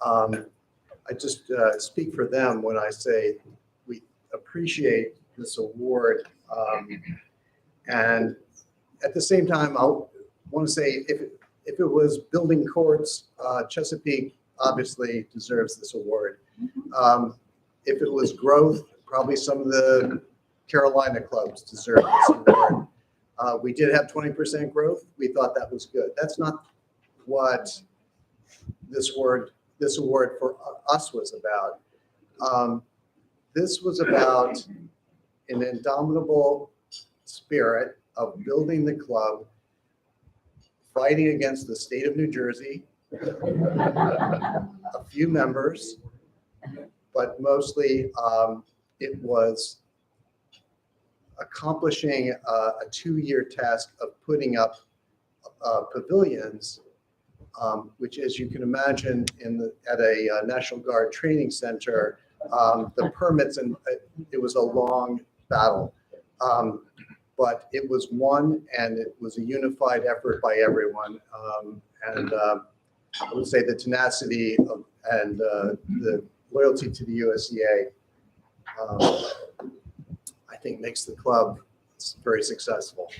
I just speak for them when I say we appreciate this award. And at the same time, I want to say if it was building courts, Chesapeake obviously deserves this award. If it was growth, probably some of the Carolina clubs deserve this award. We did have 20% growth. We thought that was good. That's not what this award for us was about. This was about an indomitable spirit of building the club, fighting against the state of New Jersey, a few members, but mostly it was accomplishing a 2-year task of putting up pavilions, which, as you can imagine, at a National Guard training center, the permits, and it was a long battle. But it was won, and it was a unified effort by everyone. And I would say the tenacity and the loyalty to the USCA, I think makes the club very successful.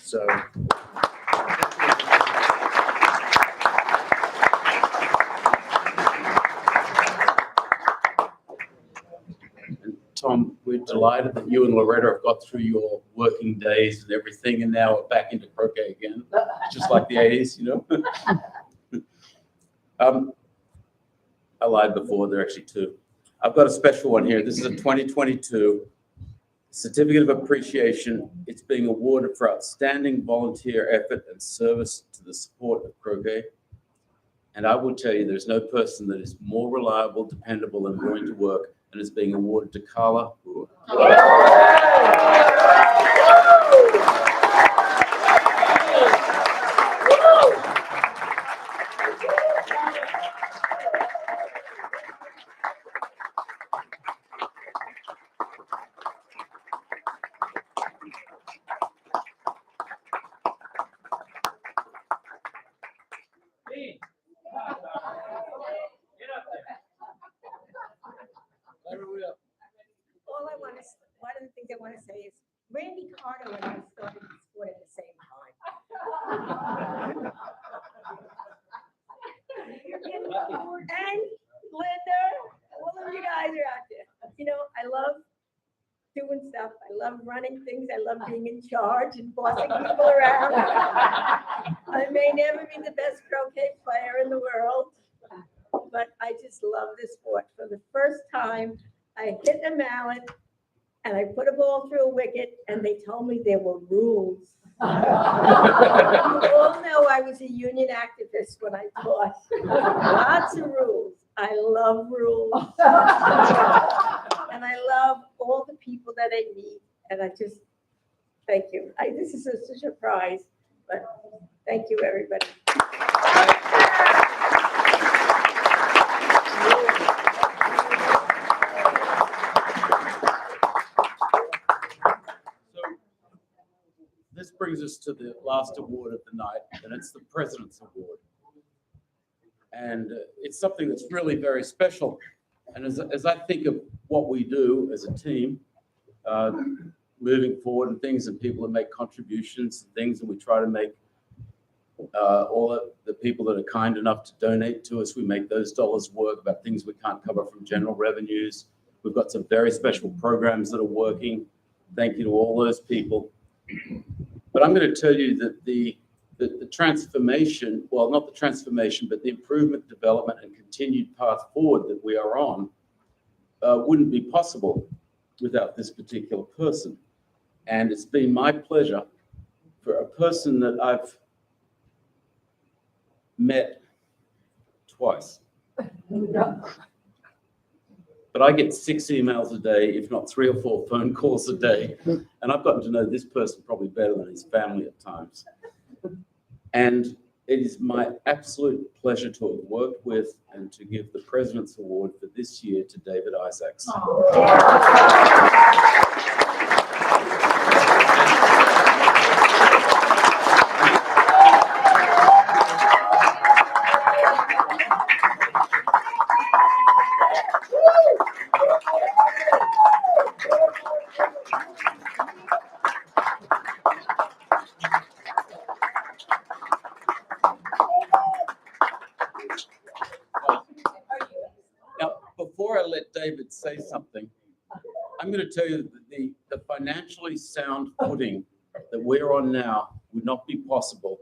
So. Tom, we're delighted that you and Loretta have got through your working days and everything, and now are back into croquet again, just like the 80s, you know? I lied before, there are actually two. I've got a special one here. This is a 2022 Certificate of Appreciation. It's being awarded for outstanding volunteer effort and service to the support of croquet. And I will tell you, there's no person that is more reliable, dependable, and willing to work, and is being awarded to Carla Brewer. All I want to, one of the things I want to say is Randy Carter and I started the sport at the same time. And Linda, all of you guys are out there. You know, I love doing stuff. I love running things. I love being in charge and bossing people around. I may never be the best croquet player in the world, but I just love this sport. For the first time, I hit a mallet and I put a ball through a wicket and they told me there were rules. You all know I was a union activist when I taught. Lots of rules. I love rules. And I love all the people that I meet. And I just, thank you. This is such a surprise, but thank you, everybody. This brings us to the last award of the night, and it's the President's Award. And it's something that's really very special. And as I think of what we do as a team, moving forward and things, and people that make contributions and things, and we try to make all the people that are kind enough to donate to us, we make those dollars work about things we can't cover from general revenues. We've got some very special programs that are working. Thank you to all those people. But I'm going to tell you that the transformation, well, not the transformation, but the improvement, development, and continued path forward that we are on wouldn't be possible without this particular person. And it's been my pleasure for a person that I've met twice. But I get 6 emails a day, if not 3 or 4 phone calls a day. And I've gotten to know this person probably better than his family at times. And it is my absolute pleasure to have worked with and to give the President's Award for this year to David Isaacs. Before I let David say something, I'm going to tell you that the financially sound footing that we're on now would not be possible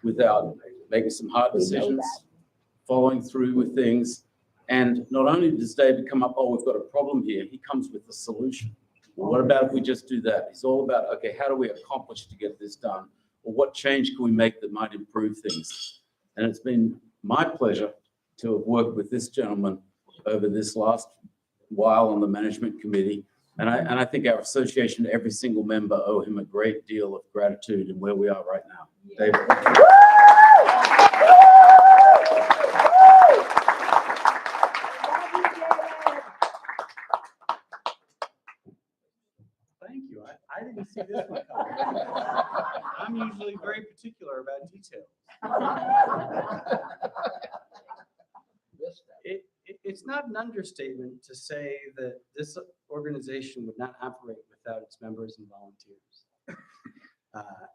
without making some hard decisions, following through with things. And not only does David come up, oh, we've got a problem here, he comes with a solution. Well, what about if we just do that? It's all about, okay, how do we accomplish to get this done? Or what change can we make that might improve things? And it's been my pleasure to have worked with this gentleman over this last while on the management committee. And I think our association, every single member, owe him a great deal of gratitude in where we are right now. David. Thank you. I didn't see this one coming. I'm usually very particular about details. not an understatement to say that this organization would not operate without its members and volunteers.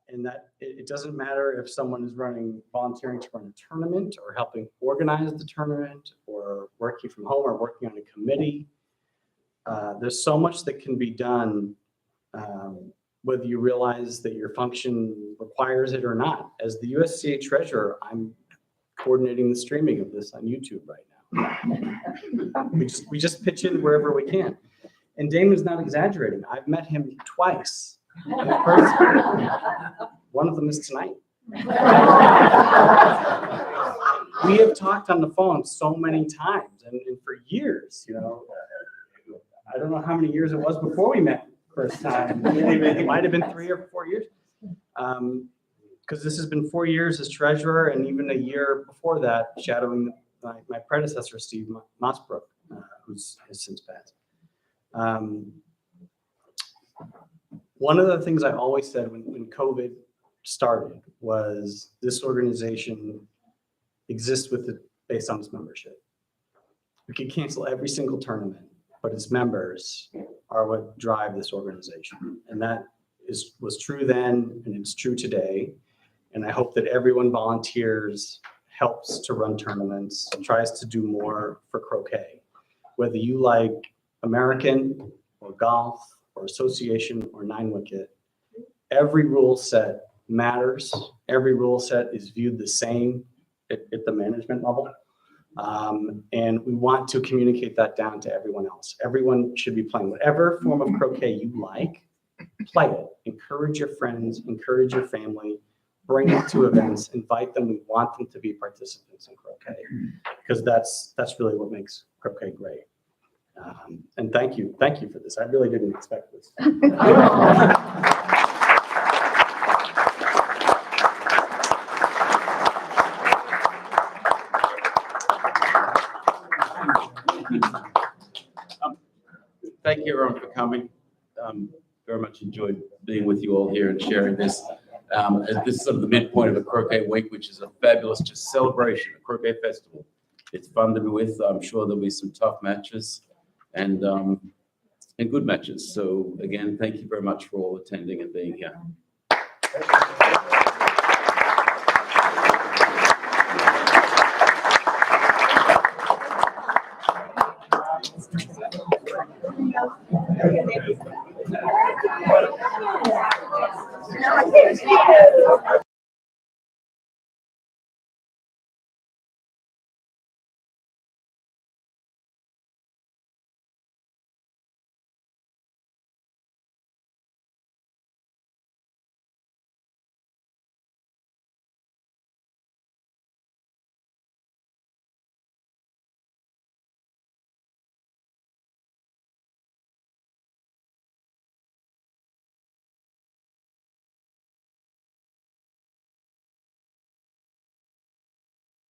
And that it doesn't matter if someone is volunteering to run a tournament or helping organize the tournament or working from home or working on a committee. There's so much that can be done, whether you realize that your function requires it or not. As the USCA treasurer, I'm coordinating the streaming of this on YouTube right now. We just pitch in wherever we can. And Damon's not exaggerating. I've met him twice in person. One of them is tonight. We have talked on the phone so many times and for years, you know. I don't know how many years it was before we met first time. It might have been 3 or 4 years. Because this has been 4 years as treasurer and even a year before that shadowing my predecessor, Steve Mossbrook, who's has since passed. One of the things I always said when COVID started was this organization exists based on its membership. We could cancel every single tournament, but its members are what drive this organization. And that was true then, and it's true today. And I hope that everyone volunteers, helps to run tournaments, tries to do more for croquet. Whether you like American or golf or association or 9-wicket, every rule set matters. Every rule set is viewed the same at the management level. And we want to communicate that down to everyone else. Everyone should be playing whatever form of croquet you like, play it. Encourage your friends, encourage your family, bring it to events, invite them. We want them to be participants in croquet because that's really what makes croquet great. And thank you for this. I really didn't expect this. Thank you everyone for coming. Very much enjoyed being with you all here and sharing this. This is sort of the midpoint of a croquet week, which is a fabulous just celebration, a croquet festival. It's fun to be with. I'm sure there'll be some tough matches and good matches. So again, thank you very much for all attending and being here.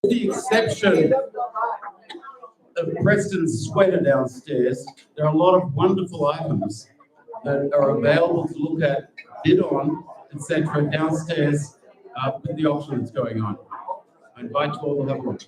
With the exception of Preston's sweater downstairs, there are a lot of wonderful items that are available to look at, bid on, etc. downstairs with the auction that's going on. I invite you all to have a look.